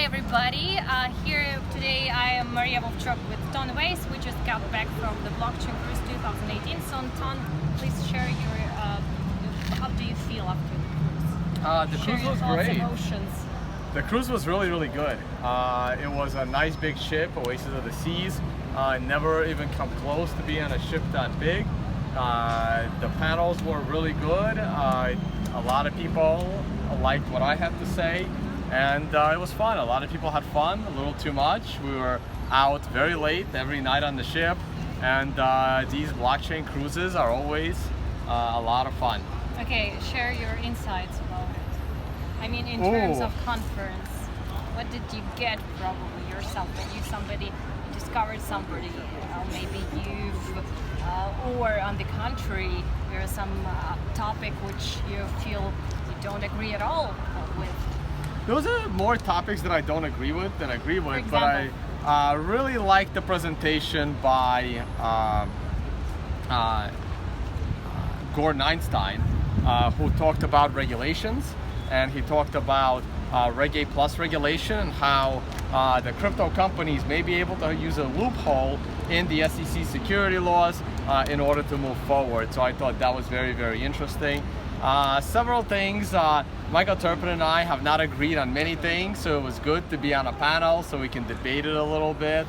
everybody. Here today I am Maria with Vays. We just got back from the Blockchain Cruise 2018. So Ton, please share your, how do you feel after the cruise? The cruise was great. Emotions. The cruise was really good. It was a nice big ship, Oasis of the Seas. Never even come close to being a ship that big. The panels were really good. A lot of people liked what I had to say, and it was fun. A lot of people had fun, a little too much. We were out very late every night on the ship, and these blockchain cruises are always a lot of fun. Okay, share your insights about it. I mean, in terms of conference, what did you get probably yourself? When you discovered somebody, maybe you've, or on the contrary, there's some topic which you feel you don't agree at all with? Those are more topics that I don't agree with than agree with, but I really like the presentation by Gordon Einstein, who talked about regulations, and he talked about Reg A plus regulation and how the crypto companies may be able to use a loophole in the SEC security laws in order to move forward. So I thought that was very interesting. Several things, Michael Turpin and I have not agreed on many things, so it was good to be on a panel so we can debate it a little bit.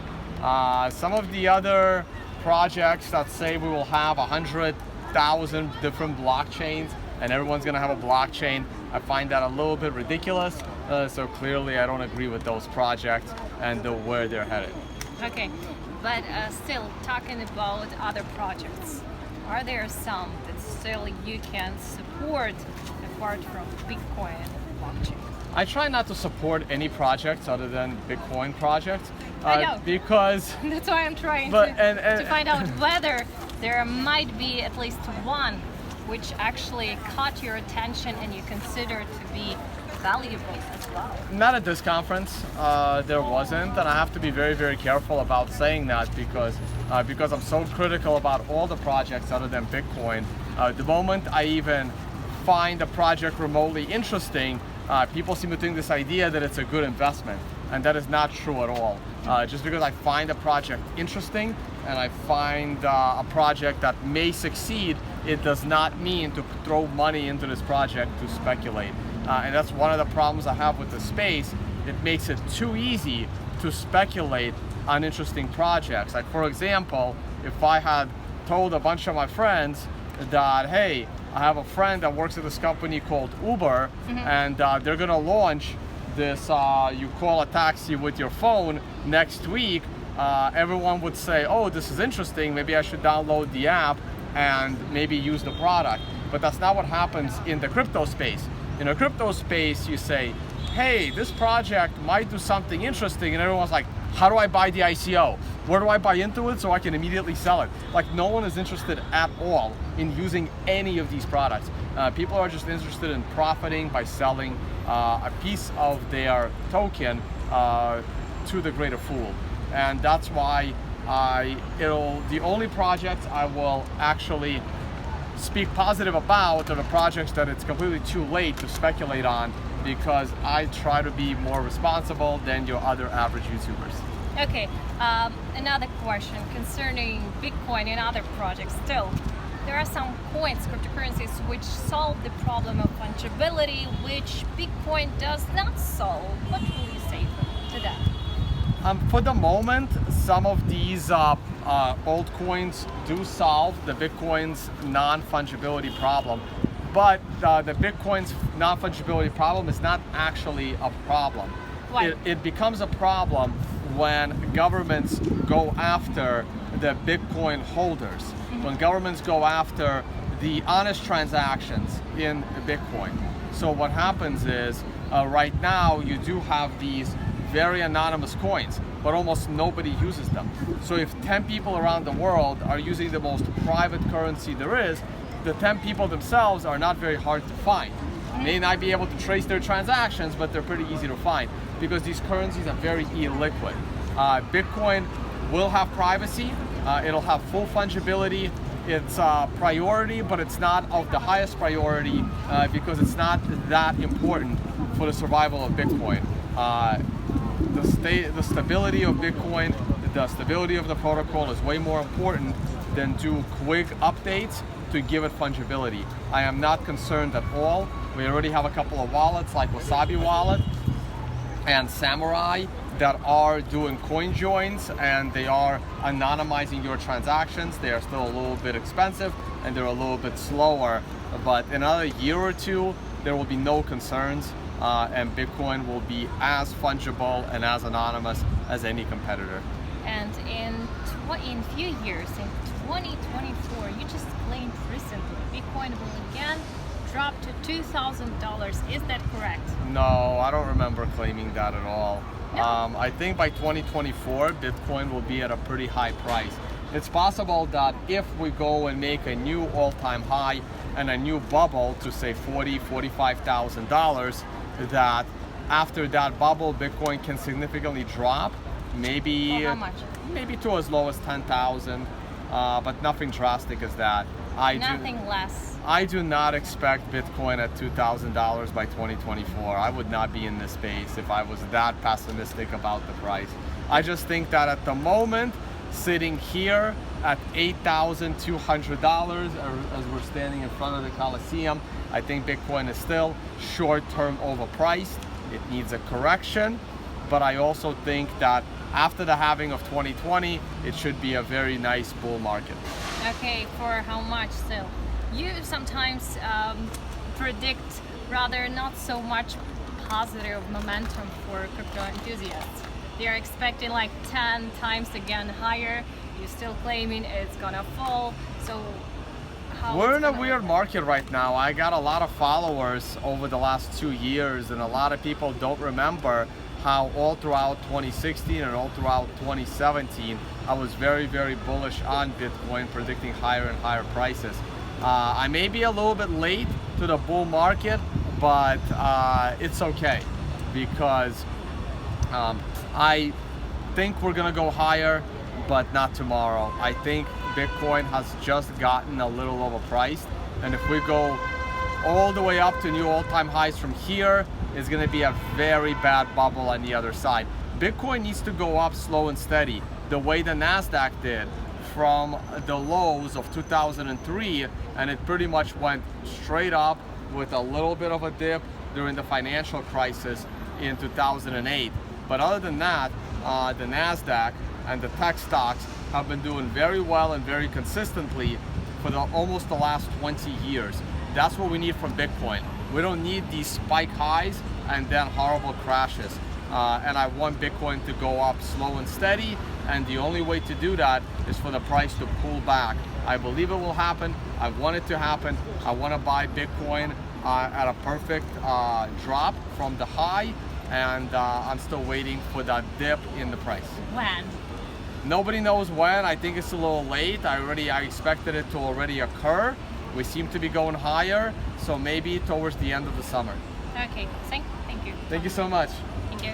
Some of the other projects that say we will have 100,000 different blockchains and everyone's going to have a blockchain, I find that a little bit ridiculous. So clearly I don't agree with those projects and where they're headed. Okay, but still talking about other projects, are there some that still you can support apart from Bitcoin blockchain? I try not to support any projects other than Bitcoin projects. I know. Because that's why I'm trying to find out whether there might be at least one which actually caught your attention and you consider to be valuable as well. Not at this conference, there wasn't, and I have to be very careful about saying that because I'm so critical about all the projects other than Bitcoin. The moment I even find a project remotely interesting, people seem to think this idea that it's a good investment, and that is not true at all. Just because I find a project interesting and I find a project that may succeed, it does not mean to throw money into this project to speculate. And that's one of the problems I have with the space. It makes it too easy to speculate on interesting projects. Like, for example, if I had told a bunch of my friends that, hey, I have a friend that works at this company called Uber, and they're gonna launch this, you call a taxi with your phone next week, everyone would say, oh, this is interesting, maybe I should download the app and maybe use the product. But that's not what happens in the crypto space. In a crypto space, you say, hey, this project might do something interesting, and everyone's like, how do I buy the ICO? Where do I buy into it so I can immediately sell it? Like, no one is interested at all in using any of these products. People are just interested in profiting by selling a piece of their token to the greater fool. And that's why the only projects I will actually speak positive about are the projects that it's completely too late to speculate on, because I try to be more responsible than your other average YouTubers. Okay, another question concerning Bitcoin and other projects. Still, there are some coins, cryptocurrencies, which solve the problem of fungibility, which Bitcoin does not solve. What will you say to that? For the moment, some of these altcoins do solve the Bitcoin's non-fungibility problem, but the Bitcoin's non-fungibility problem is not actually a problem. Why? It becomes a problem when governments go after the Bitcoin holders, when governments go after the honest transactions in Bitcoin. So what happens is, right now you do have these very anonymous coins, but almost nobody uses them. So if 10 people around the world are using the most private currency there is, the 10 people themselves are not very hard to find. May not be able to trace their transactions, but they're pretty easy to find because these currencies are very illiquid. Bitcoin will have privacy, it'll have full fungibility, it's a priority, but it's not of the highest priority because it's not that important for the survival of Bitcoin. the stability of Bitcoin, the stability of the protocol is way more important than do quick updates to give it fungibility. I am not concerned at all. We already have a couple of wallets like Wasabi Wallet and Samurai that are doing coin joins, and they are anonymizing your transactions. They are still a little bit expensive and they're a little bit slower, but in another year or two there will be no concerns, and Bitcoin will be as fungible and as anonymous as any competitor. And in few years, in 2024, you just claimed recently Bitcoin will again drop to $2,000. Is that correct? No, I don't remember claiming that at all. No. I think by 2024, Bitcoin will be at a pretty high price. It's possible that if we go and make a new all-time high and a new bubble to say $40,000, $45,000, that after that bubble, Bitcoin can significantly drop. Maybe, well, how much? Maybe to as low as 10,000, but nothing drastic as that. Nothing less. I do not expect Bitcoin at $2,000 by 2024. I would not be in this space if I was that pessimistic about the price. I just think that at the moment, sitting here at $8,200 as we're standing in front of the Coliseum, I think Bitcoin is still short-term overpriced. It needs a correction, but I also think that after the halving of 2020, it should be a very nice bull market. Okay, for how much still? You sometimes predict rather not so much positive momentum for crypto enthusiasts. They're expecting like 10 times again higher. You're still claiming it's gonna fall. So how we're in a weird market right now. I got a lot of followers over the last 2 years, and a lot of people don't remember how all throughout 2016 and all throughout 2017, I was very, very bullish on Bitcoin, predicting higher and higher prices. I may be a little bit late to the bull market, but it's okay, because I think we're gonna go higher, but not tomorrow. I think Bitcoin has just gotten a little overpriced, and if we go all the way up to new all-time highs from here, it's going to be a very bad bubble on the other side. Bitcoin needs to go up slow and steady, the way the Nasdaq did from the lows of 2003, and it pretty much went straight up with a little bit of a dip during the financial crisis in 2008. But other than that, the Nasdaq and the tech stocks have been doing very well and very consistently for almost the last 20 years. That's what we need from Bitcoin. We don't need these spike highs and then horrible crashes. And I want Bitcoin to go up slow and steady, and the only way to do that is for the price to pull back. I believe it will happen. I want it to happen. I want to buy Bitcoin at a perfect drop from the high, and I'm still waiting for that dip in the price. When? Nobody knows when. I think it's a little late. I expected it to already occur. We seem to be going higher, so maybe towards the end of the summer. Okay, thank you. Thank you so much. Thank you.